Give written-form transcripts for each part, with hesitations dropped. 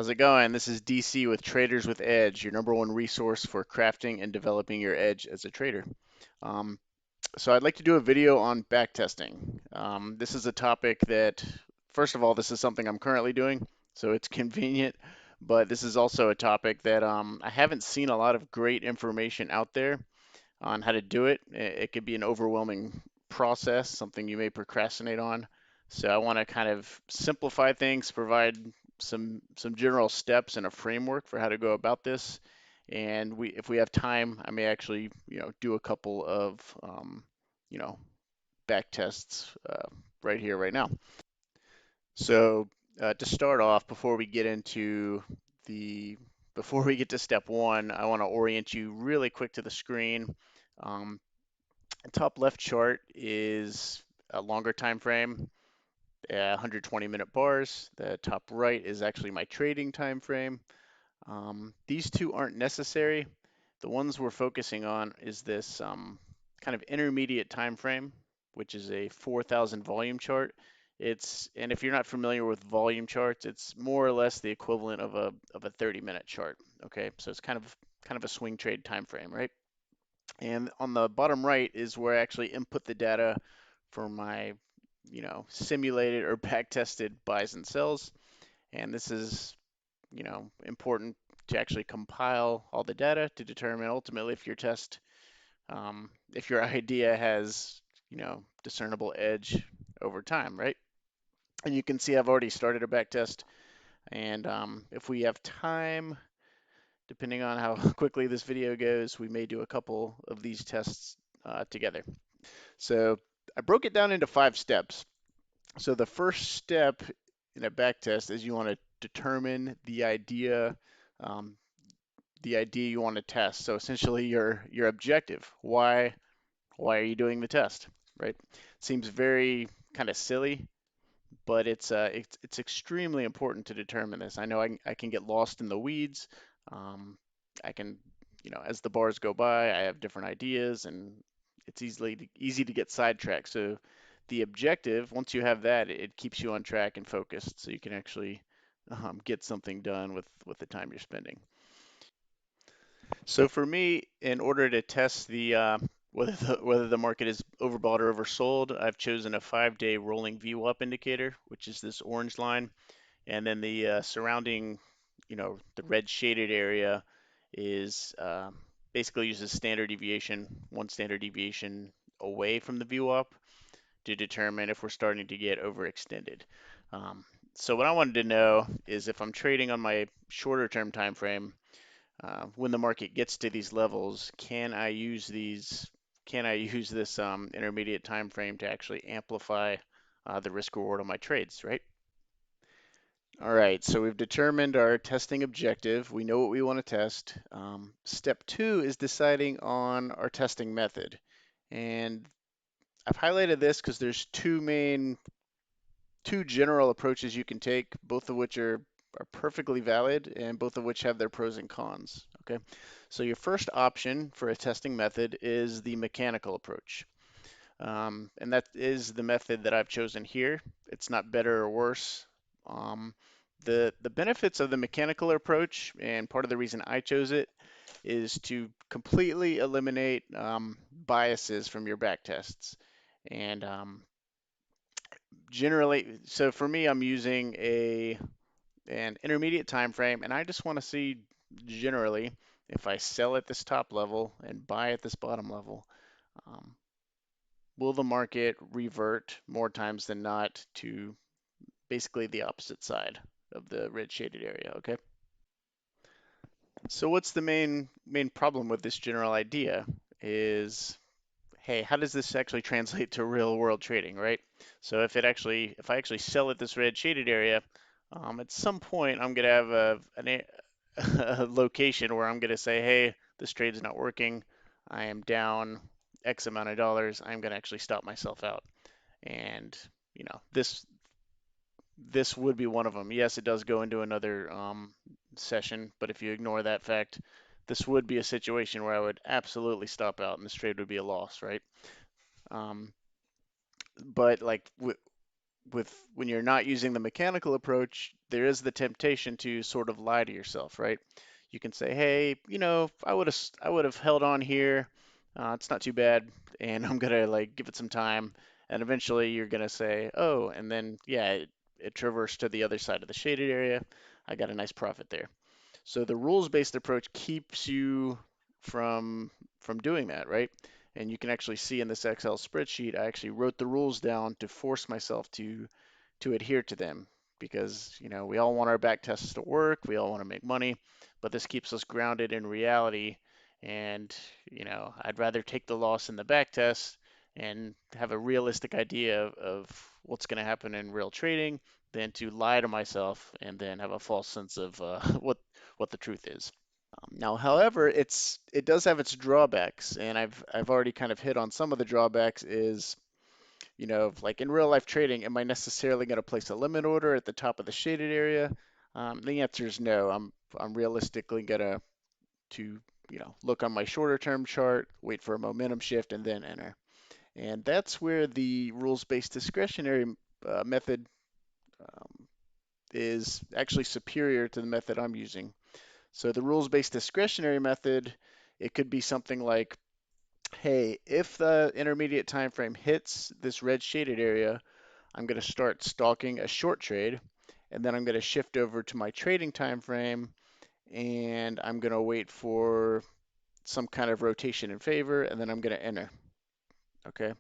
How's it going? This is DC with Traders with Edge, your number one resource for crafting and developing your edge as a trader. Um, so I'd like to do a video on backtesting. This is a topic that, first of all, this is something I'm currently doing, so it's convenient, but this is also a topic that I haven't seen a lot of great information out there on how to do it. It could be an overwhelming process, something you may procrastinate on. So I want to kind of simplify things, provide some general steps and a framework for how to go about this. And if we have time, I may actually do a couple of you know back tests right here right now. So to start off, the before we get to step one, I want to orient you really quick to the screen. Um, the top left chart is a longer time frame, 120-minute bars. The top right is actually my trading time frame. These two aren't necessary. The ones we're focusing on is this kind of intermediate time frame, which is a 4,000 volume chart. And if you're not familiar with volume charts, it's more or less the equivalent of a 30-minute chart. Okay, so it's kind of a swing trade time frame, right? And on the bottom right is where I actually input the data for my, simulated or back tested buys and sells. And this is, important to actually compile all the data to determine ultimately if your idea has, discernible edge over time, right? And you can see I've already started a back test. And if we have time, depending on how quickly this video goes, we may do a couple of these tests together. So I broke it down into 5 steps. So the first step in a back test is you want to determine um, the idea you want to test. So essentially your objective. Why are you doing the test, right? Seems very kind of silly, but it's extremely important to determine this. I know I can get lost in the weeds. Um, I can, as the bars go by, I have different ideas, and it's easy to get sidetracked. So the objective, once you have that, it keeps you on track and focused, so you can actually get something done with the time you're spending. So for me, in order to test whether the market is overbought or oversold, I've chosen a 5-day rolling VWAP indicator, which is this orange line, and then the surrounding, the red shaded area is basically uses standard deviation, one standard deviation away from the VWAP to determine if we're starting to get overextended. Um, so what I wanted to know is if I'm trading on my shorter term time frame, when the market gets to these levels, Can I use this intermediate time frame to actually amplify the risk reward on my trades, right? All right, so we've determined our testing objective. We know what we want to test. Step two is deciding on our testing method. And I've highlighted this because there's two general approaches you can take, both of which are perfectly valid and both of which have their pros and cons. Okay, so your first option for a testing method is the mechanical approach. And that is the method that I've chosen here. It's not better or worse. Um, the benefits of the mechanical approach, and part of the reason I chose it, is to completely eliminate biases from your back tests. And generally, so for me, I'm using an intermediate time frame, and I just want to see generally if I sell at this top level and buy at this bottom level, um, will the market revert more times than not to basically the opposite side of the red shaded area, okay? So what's the main problem with this general idea is, hey, how does this actually translate to real world trading, right? So if I actually sell at this red shaded area, at some point I'm gonna have a location where I'm gonna say, hey, this trade's not working. I am down X amount of dollars. I'm gonna actually stop myself out. And you know, this would be one of them. Yes, it does go into another session, but if you ignore that fact, this would be a situation where I would absolutely stop out and this trade would be a loss, right? Um, but like with when you're not using the mechanical approach, there is the temptation to sort of lie to yourself, right? You can say, hey, I would have held on here. It's not too bad, and I'm gonna like give it some time, and eventually you're gonna say, oh, and then yeah, it traversed to the other side of the shaded area. I got a nice profit there. So the rules-based approach keeps you from doing that, right? And you can actually see in this Excel spreadsheet, I actually wrote the rules down to force myself to adhere to them because, we all want our back tests to work, we all want to make money, but this keeps us grounded in reality. And, I'd rather take the loss in the back test and have a realistic idea of what's going to happen in real trading than to lie to myself and then have a false sense of what the truth is. Now, however, it does have its drawbacks, and I've already kind of hit on some of the drawbacks. Is like in real life trading, am I necessarily going to place a limit order at the top of the shaded area? The answer is no. I'm realistically gonna to look on my shorter term chart, wait for a momentum shift, and then enter. And that's where the rules-based discretionary method um, is actually superior to the method I'm using. So the rules-based discretionary method, it could be something like, hey, if the intermediate time frame hits this red shaded area, I'm going to start stalking a short trade, and then I'm going to shift over to my trading time frame, and I'm going to wait for some kind of rotation in favor, and then I'm going to enter. Okay.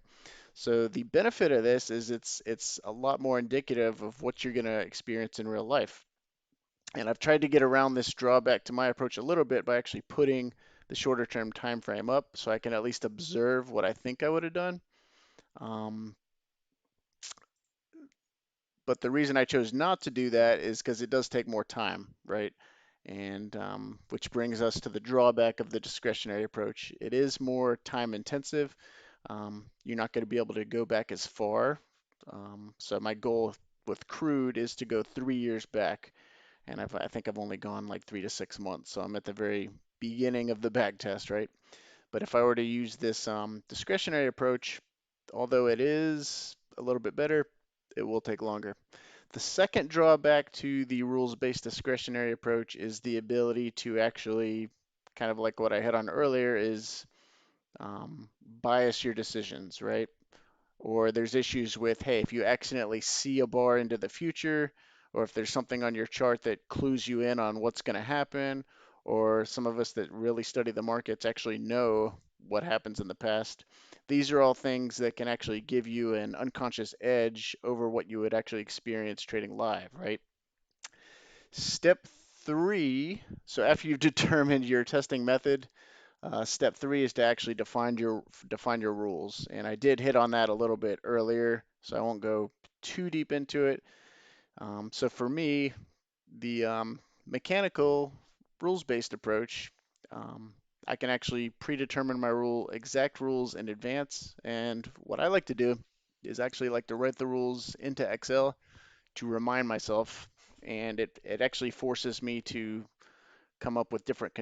So the benefit of this is it's a lot more indicative of what you're going to experience in real life. And I've tried to get around this drawback to my approach a little bit by actually putting the shorter term time frame up so I can at least observe what I think I would have done. Um, but the reason I chose not to do that is because it does take more time, right? And which brings us to the drawback of the discretionary approach. It is more time intensive. You're not going to be able to go back as far. So my goal with crude is to go 3 years back, and I think I've only gone like 3 to 6 months. So I'm at the very beginning of the back test, right? But if I were to use this discretionary approach, although it is a little bit better, it will take longer. The second drawback to the rules-based discretionary approach is the ability to actually, kind of like what I had on earlier, is bias your decisions, right? Or there's issues with, hey, if you accidentally see a bar into the future, or if there's something on your chart that clues you in on what's going to happen, or some of us that really study the markets actually know what happens in the past. These are all things that can actually give you an unconscious edge over what you would actually experience trading live, right? Step three, so after you've determined your testing method, step three is to actually define your rules, and I did hit on that a little bit earlier, so I won't go too deep into it. So for me, the mechanical rules-based approach, um, I can actually predetermine my exact rules in advance, and what I like to do is actually like to write the rules into Excel to remind myself, and it actually forces me to come up with different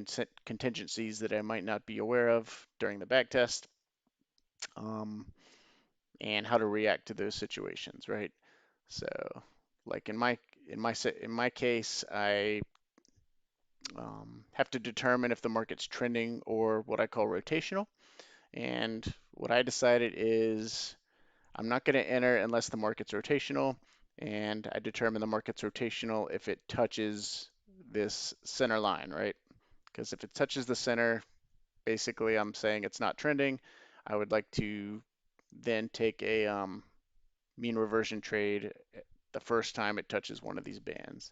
contingencies that I might not be aware of during the back test, um, and how to react to those situations, right? So, like in my case, I have to determine if the market's trending or what I call rotational. And what I decided is I'm not going to enter unless the market's rotational, and I determine the market's rotational if it touches this center line, right? Because if it touches the center, basically I'm saying it's not trending. I would like to then take a mean reversion trade the first time it touches one of these bands.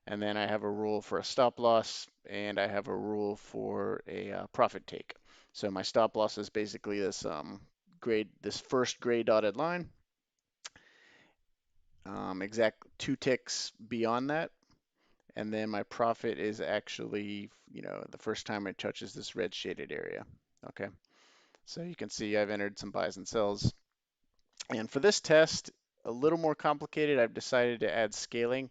And then I have a rule for a stop loss, and I have a rule for a profit take. So my stop loss is basically this first gray dotted line, exact 2 ticks beyond that. And then my profit is actually, the first time it touches this red shaded area. Okay. So you can see I've entered some buys and sells. And for this test, a little more complicated, I've decided to add scaling.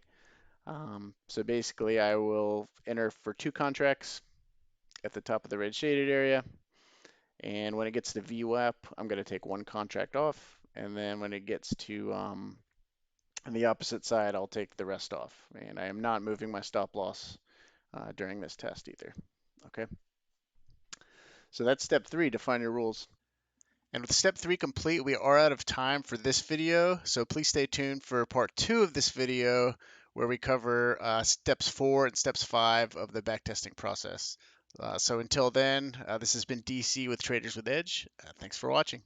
So basically, I will enter for 2 contracts at the top of the red shaded area. And when it gets to VWAP, I'm going to take 1 contract off. And then when it gets to and the opposite side, I'll take the rest off. And I am not moving my stop loss during this test either. Okay, so that's step 3, define your rules. And with step 3 complete, we are out of time for this video, so please stay tuned for part 2 of this video where we cover steps 4 and steps 5 of the backtesting process. So until then, this has been DC with Traders with Edge. Thanks for watching.